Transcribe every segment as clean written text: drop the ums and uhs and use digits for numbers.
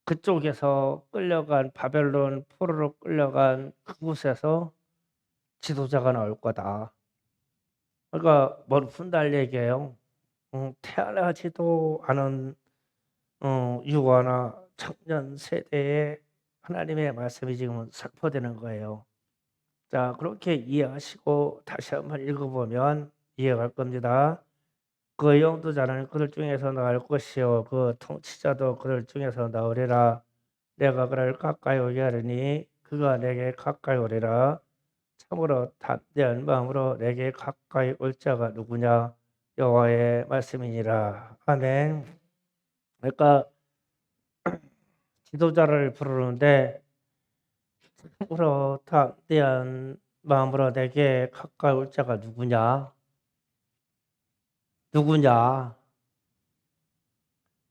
그쪽에서 끌려간 바벨론 포로로 끌려간 그곳에서 지도자가 나올 거다. 그러니까 뭘 푼달 얘기예요. 태어나지도 않은 유아나 청년 세대에 하나님의 말씀이 지금 선포되는 거예요. 자, 그렇게 이해하시고 다시 한번 읽어보면 이해할 겁니다. 그 영도자는 그들 중에서 나올 것이요 그 통치자도 그들 중에서 나오리라. 내가 그를 가까이 오게 하리니 그가 내게 가까이 오리라. 참으로 담대한 마음으로 내게 가까이 올 자가 누구냐? 여호와의 말씀이니라. 아멘. 그러니까 지도자를 부르는데 참으로 담대한 마음으로 내게 가까이 올 자가 누구냐? 누구냐?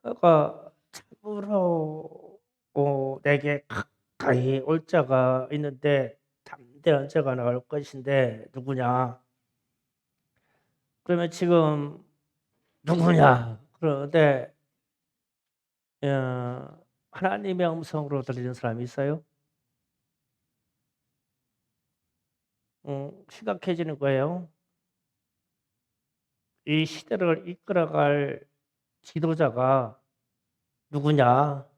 그러니까 참으로 내게 가까이 올 자가 있는데 담대한 자가 나올 것인데 누구냐? 그러면 지금 누구냐? 그런데 하나님의 음성으로 들리는 사람이 있어요? 심각해지는 거예요. 이 시대를 이끌어갈 지도자가 누구냐?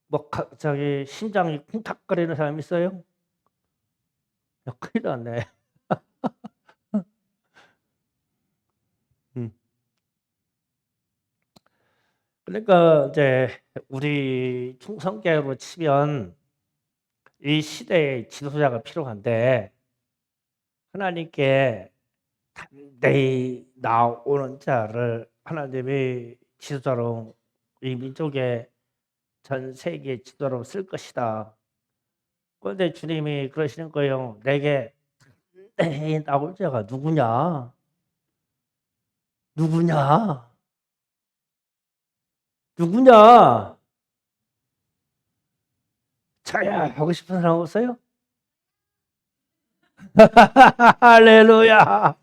뭐 갑자기 심장이 쿵탁거리는 사람 있어요? 야, 큰일 났네. 음. 그러니까 이제 우리 충성교회로 치면 이 시대의 지도자가 필요한데 하나님께 담대히 나오는 자를 하나님이 지도자로 이 민족의 전 세계 지도자로 쓸 것이다. 그런데 주님이 그러시는 거예요. 내게 담대히 나올 자가 누구냐? 누구냐? 누구냐? 저야 하고 싶은 사람 없어요? 할렐루야.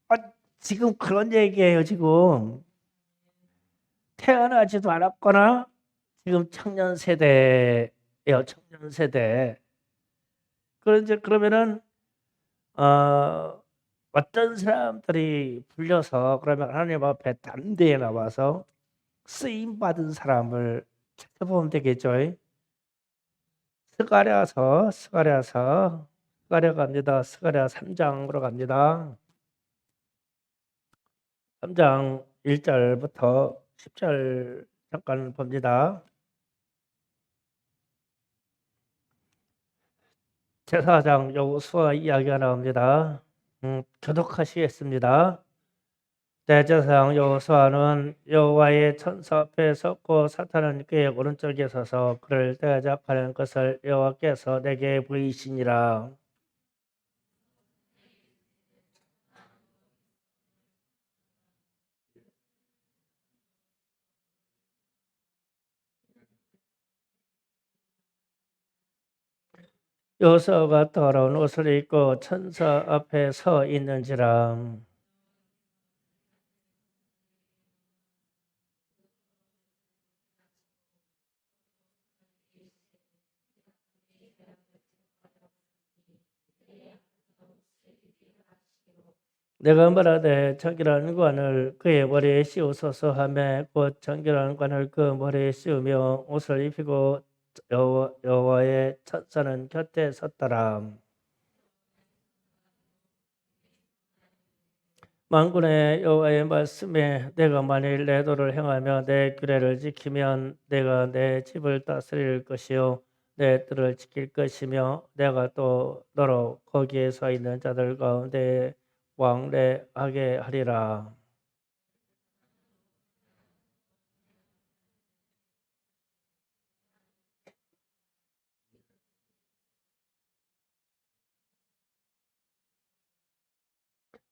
아, 지금 그런 얘기예요. 지금 태어나지도 않았거나 지금 청년 세대예요. 청년 세대. 그러면은 어떤 사람들이 불려서 그러면 하나님 앞에 담대히 나와서 쓰임 받은 사람을 찾아보면 되겠죠. 스가랴 갑니다. 스가랴 3장으로 갑니다. 3장 1절부터 10절 잠깐 봅니다. 제사장 여호수아 이야기가 나옵니다. 교독하시겠습니다. 대제사장 여호수아는 여호와의 천사 앞에 섰고 사탄은 그의 오른쪽에 서서 그를 대적하는 것을 여호와께서 내게 보이시니라. 여호수아가 더러운 옷을 입고 천사 앞에 서 있는지라. 내가 말하되 정결한 관을 그의 머리에 씌우소서 하매 곧 정결한 관을 그 머리에 씌우며 옷을 입히고 여호와의 천사는 곁에 섰더라. 만군의 여호와의 말씀에 내가 만일 내 도를 행하며 내 규례를 지키면 내가 내 집을 다스릴 것이요 내 뜰을 지킬 것이며 내가 또 너로 거기에 서 있는 자들 가운데 왕래하게 하리라.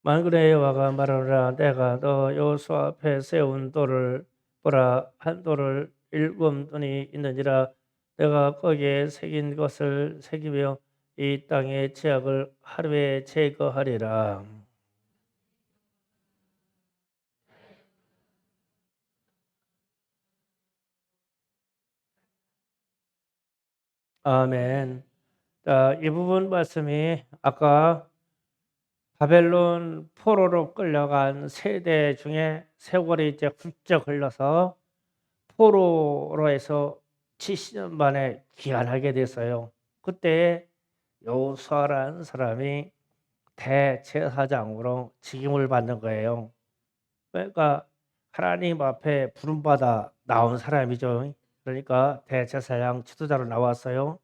만군의 여호와가 말하노라. 내가 너 여호수아 앞에 세운 돌을 보라. 한 돌을 7눈이 있느니라. 내가 거기에 새긴 것을 새기며 이 땅의 죄악을 하루에 제거하리라. 아멘. 자, 이 부분 말씀이 아까 바벨론 포로로 끌려간 세대 중에 세월이 이제 훌쩍 흘러서 포로로 해서 70년 만에 귀환하게 됐어요. 그때 여호수아라는 사람이 대제사장으로 직임을 받는 거예요. 그러니까 하나님 앞에 부름받아 나온 사람이죠. 그러니까 대제사장 지도자로 나왔어요.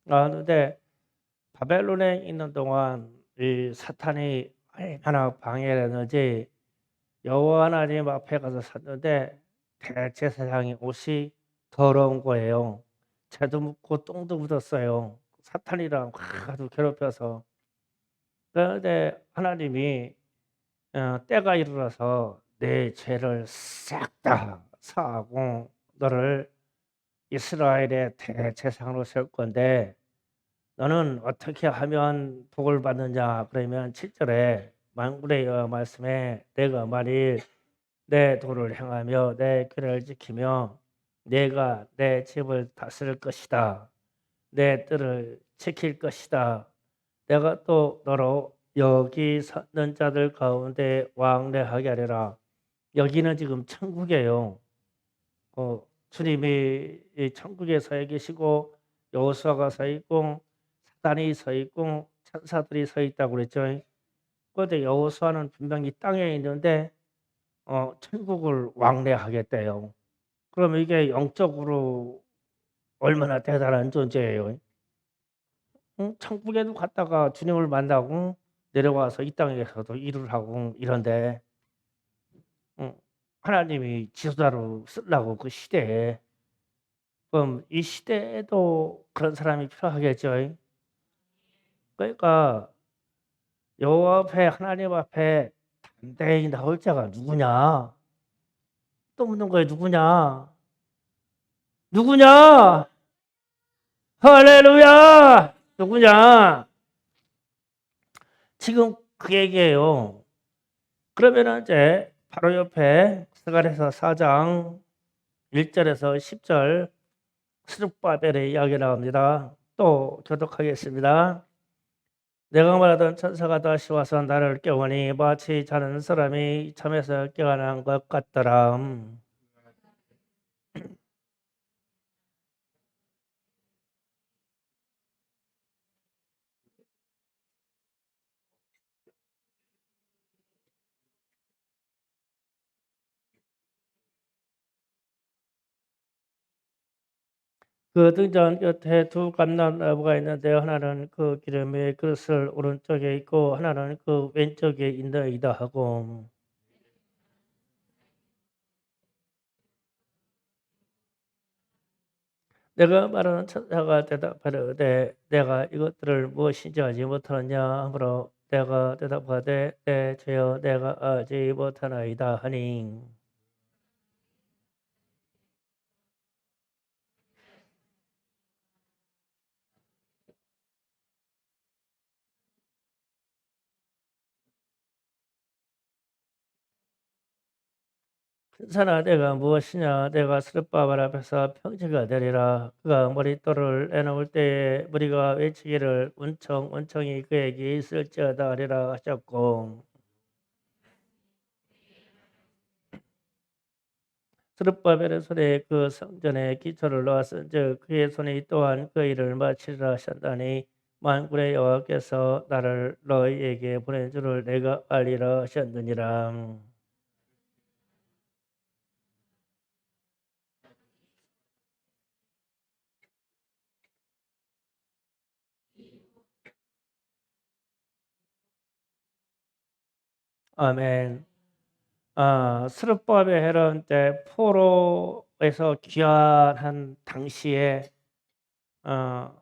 그런데 바벨론에 있는 동안 이 사탄이 얼마나 방해를 했는지 여호와 하나님 앞에 가서 섰는데 대제사장의 옷이 더러운 거예요. 재도 묻고 똥도 묻었어요. 사탄이랑 아주 괴롭혀서. 그런데 하나님이 때가 이르러서 내 죄를 싹 다 사하고 너를 이스라엘의 대제사장으로 세울 건데 너는 어떻게 하면 복을 받느냐 그러면 7절에 만군의 여호와 말씀에 내가 만일 내 도를 행하며 내 규례를 지키며 내가 내 집을 다스릴 것이다. 내 뜰을 지킬 것이다. 내가 또 너로 여기 서는 자들 가운데 왕래하게 하리라. 여기는 지금 천국이에요. 주님이 이 천국에 서 계시고 여호수아가 서 있고 사단이 서 있고 천사들이 서 있다고 그랬죠. 그런데 여호수아는 분명히 땅에 있는데 천국을 왕래하겠대요. 그럼 이게 영적으로 얼마나 대단한 존재예요. 응? 천국에도 갔다가 주님을 만나고 내려와서 이 땅에서도 일을 하고 이런데 응, 하나님이 지도자로 쓰려고 그 시대에 그럼 이 시대에도 그런 사람이 필요하겠죠. 그러니까 여호와 앞에 하나님 앞에 담대히 나올 자가 누구냐? 또 묻는 거예요. 누구냐? 누구냐? 할렐루야! 누구냐? 지금 그 얘기예요. 그러면 이제 바로 옆에 스가랴서 4장 1절에서 10절 스룹바벨의 이야기 나옵니다. 또 교독하겠습니다. 내가 말하던 천사가 다시 와서 나를 깨우니 마치 자는 사람이 잠에서 깨어난 것 같더라. 그 등잔 곁에 두 감람나무가 있는데 하나는 그 기름의 그릇을 오른쪽에 있고 하나는 그 왼쪽에 있나이다 하고 내가 말하는 천사가 대답하려되 내가 이것들을 무엇인지 알지 못하느냐 하므로 내가 대답하되 내 죄여 내가 알지 못하나이다 하니 큰사나 내가 무엇이냐 내가 스룹바벨 앞에서 평지가 되리라 그가 머릿돌을 내놓을 때에 무리가 외치기를 은총 은총이 그에게 있을지어다 하리라 하셨고 스룹바벨의 손에 그 성전에 기초를 놓았은즉 그의 손이 또한 그 일을 마치리라 하셨다니 만군의 여호와께서 나를 너희에게 보낸 줄을 내가 알리라 하셨느니라. 아멘. 스룹바벨은 때 포로에서 귀환한 당시에 어,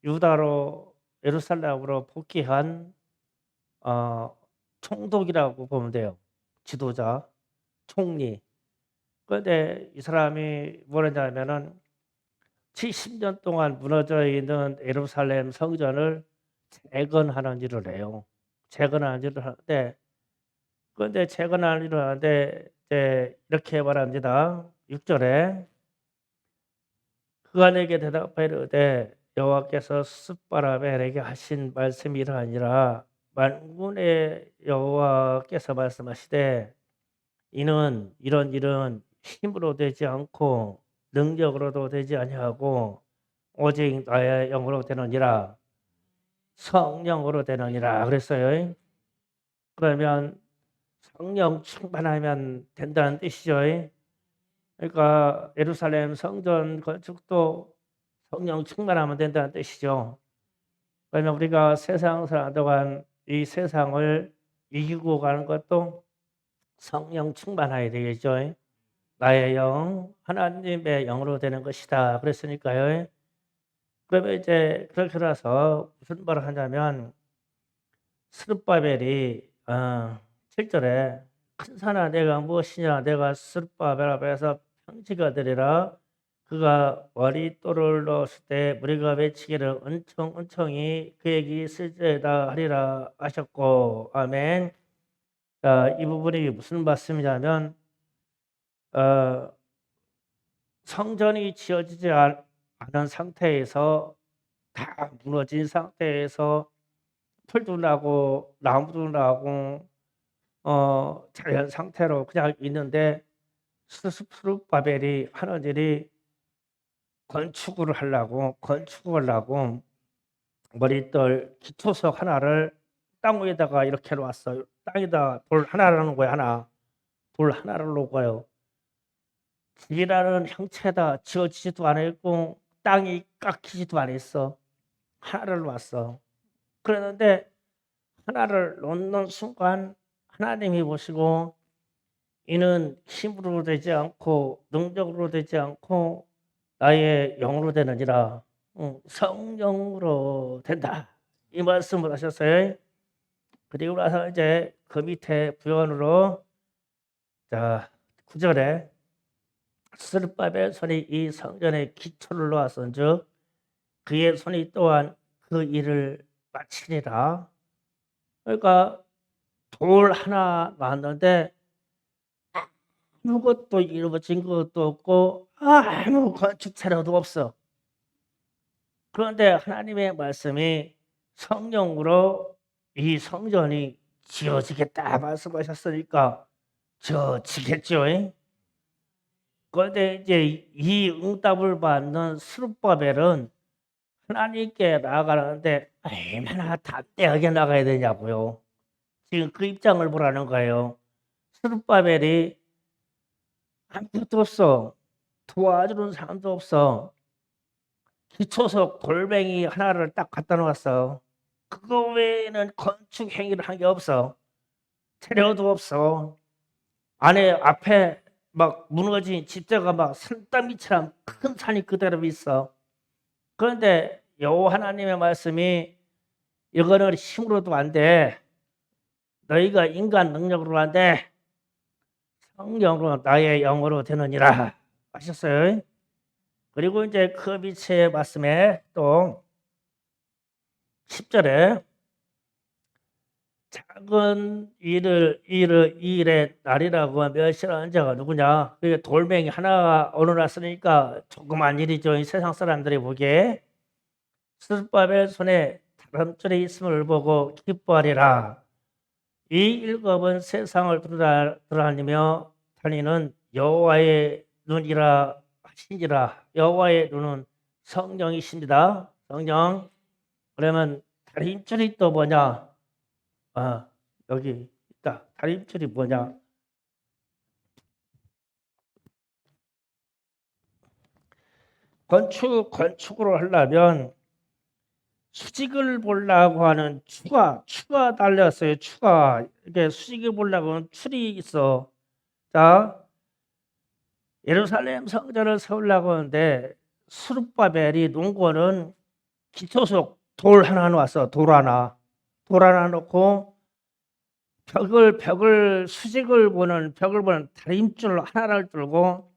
유다로 예루살렘으로 복귀한 어, 총독이라고 보면 돼요. 지도자, 총리. 그런데 이 사람이 뭐랬냐면은 70년 동안 무너져 있는 예루살렘 성전을 재건하는 일을 해요. 재건하는 일을 하는데 그런데 재건하는 일을 하는데 이제 이렇게 말합니다. 6절에 그가 내게 대답하여 이르되 여호와께서 숯바람에 내게 하신 말씀이 이러하니라. 만군의 여호와께서 말씀하시되 이는 이런 일은 힘으로 되지 않고 능력으로도 되지 아니하고 오직 나의 영으로 되느니라. 성령으로 되느니라 그랬어요. 그러면 성령 충만하면 된다는 뜻이죠. 그러니까 예루살렘 성전 건축도 성령 충만하면 된다는 뜻이죠. 그러면 우리가 세상 사는 동안 이 세상을 이기고 가는 것도 성령 충만해야 되겠죠. 나의 영, 하나님의 영으로 되는 것이다. 그랬으니까요. 그러면 이제 그렇게 나서 무슨 말을 하냐면 스룹바벨이 7절에 큰 산아 내가 무엇이냐 내가 스룹바벨 앞에서 평지가 되리라. 그가 머릿돌을 넣었을 때 무리가 외치기를 은총 은총이 그에게 있을지어다 하리라 하셨고 아멘. 자, 이 부분이 무슨 말씀이냐면 성전이 지어지지 않은 상태에서 다 무너진 상태에서 풀도 나고 나무도 나고 자연 상태로 그냥 있는데 스룹바벨이 하는 일이 건축을 하려고 머릿돌 기초석 하나를 땅 위에다가 이렇게 놓았어요. 땅에다 돌 하나를 놓은 거예요. 돌 하나를 놓은 거예요. 집이라는 형체다 지어지지도 않았고 땅이 깎이지도 않았어. 하나를 놓았어. 그러는데 하나를 놓는 순간 하나님이 보시고 이는 힘으로 되지 않고 능력으로 되지 않고 나의 영으로 되느니라. 성령으로 된다. 이 말씀을 하셨어요. 그리고 나서 이제 그 밑에 부연으로 자 9절에 스룹바벨 손이 이 성전의 기초를 놓았은즉 그의 손이 또한 그 일을 마치리라. 그러니까 돌 하나 놨는데 아무것도 이루어진 것도 없고 아무 건축材料도 없어. 그런데 하나님의 말씀이 성령으로 이 성전이 지어지겠다 말씀하셨으니까 지어지겠죠. 그런데 이제 이 응답을 받는 스룹바벨은 하나님께 나아가는데 얼마나 담대하게 나가야 되냐고요. 지금 그 입장을 보라는 거예요. 스룹바벨이 아무것도 없어. 도와주는 사람도 없어. 기초석 돌멩이 하나를 딱 갖다 놓았어. 그거 외에는 건축 행위를 한 게 없어. 재료도 없어. 안에 앞에 막 무너진 집자가 막 산더미처럼 큰 산이 그대로 있어. 그런데 여호와 하나님의 말씀이 이거는 힘으로도 안 돼. 너희가 인간 능력으로 안 돼. 성령으로 나의 영으로 되느니라 하셨어요. 그리고 이제 그 밑에 말씀에 또 10절에 작은 일의 날이라고 멸시하는 자가 누구냐? 그게 돌멩이 하나가 올라놨으니까 조그만 일이죠. 이 세상 사람들이 보기에. 스룹바벨 손에 다름줄이 있음을 보고 기뻐하리라. 이 일곱은 세상을 돌아다니며 다니는 여호와의 눈이라 하시니라. 여호와의 눈은 성령이십니다. 성령. 그러면 다림줄이 또 뭐냐? 여기 있다. 다림줄이 뭐냐? 건축으로 하려면 수직을 보려고 하는 추가 달렸어요. 추가. 이게 수직을 보려고 하는 줄이 있어. 자, 예루살렘 성전을 세우려고 하는데 스룹바벨이 놓은 거는 기초석 돌 하나 놓았어. 돌 하나 놓고 벽을 수직을 보는 다림줄 하나를 들고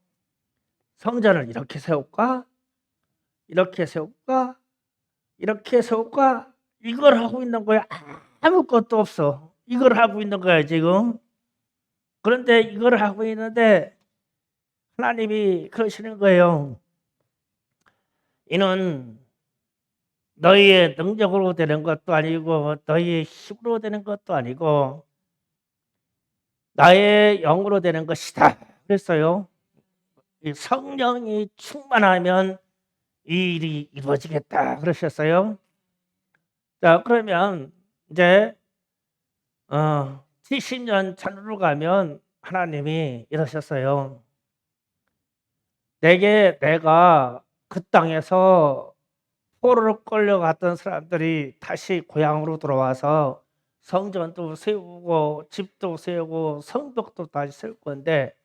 성전을 이렇게 세울까? 이렇게 세울까? 이렇게 세울까? 이걸 하고 있는 거야. 아무것도 없어. 이걸 하고 있는 거야 지금. 그런데 이걸 하고 있는데 하나님이 그러시는 거예요. 이는 너희의 능력으로 되는 것도 아니고 너희의 힘으로 되는 것도 아니고 나의 영으로 되는 것이다. 그랬어요. 이 성령이 충만하면 이 일이 이루어지겠다 그러셨어요. 자, 그러면 이제 70년 전으로 가면 하나님이 이러셨어요. 내가 그 땅에서 포로로 끌려갔던 사람들이 다시 고향으로 돌아와서 성전도 세우고 집도 세우고 성벽도 다시 세울 건데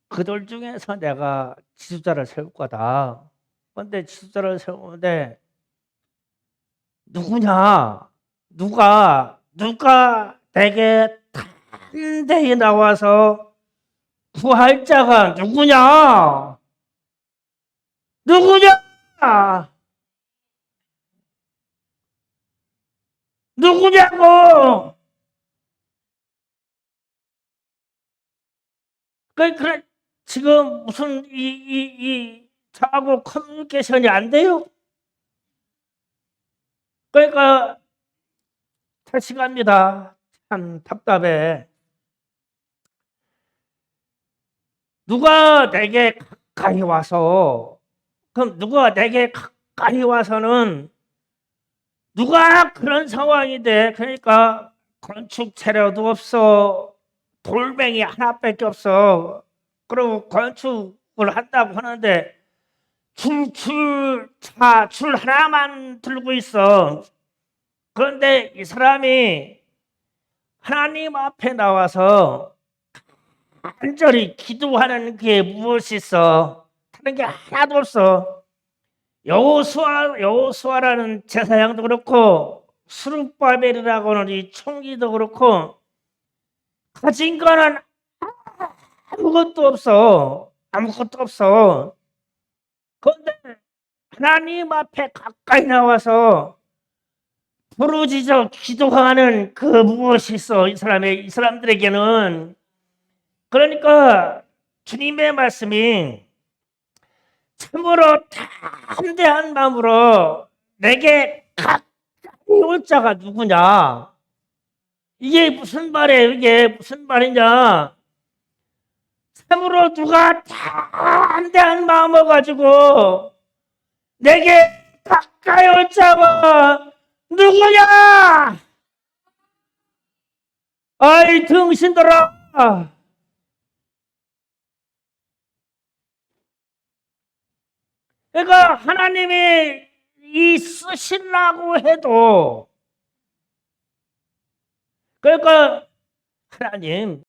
그들 중에서 내가 지도자를 세울 거다. 그런데 지도자를 세우는데 누구냐? 누가 내게 단대히 나와서 구할 자가 누구냐? 누구냐? 누구냐고? 그래, 지금 무슨 저하고 커뮤니케이션이 안 돼요? 그러니까 다시 갑니다. 참 답답해. 누가 내게 가까이 와서, 그럼 누가 내게 가까이 와서는 누가 그런 상황이 돼? 그러니까 건축 재료도 없어. 돌멩이 하나밖에 없어. 그리고 건축을 한다고 하는데 줄 하나만 들고 있어. 그런데 이 사람이 하나님 앞에 나와서 간절히 기도하는 게 무엇이 있어? 다른 게 하나도 없어. 여호수아라는 제사장도 그렇고 스룹바벨이라고 하는 이 총기도 그렇고 가진 거는 아무것도 없어. 아무것도 없어. 그런데 하나님 앞에 가까이 나와서 부르짖어 기도하는 그 무엇이 있어? 이 사람들에게는. 그러니까 주님의 말씀이 참으로 담대한 마음으로 내게 가까이 올 자가 누구냐? 이게 무슨 말이에요? 이게 무슨 말이냐? 참으로 누가 담대한 마음을 가지고 내게 가까이 올 자가 누구냐? 아이 등신들아! 그러니까 하나님이 이 쓰시려고 해도 그러니까 하나님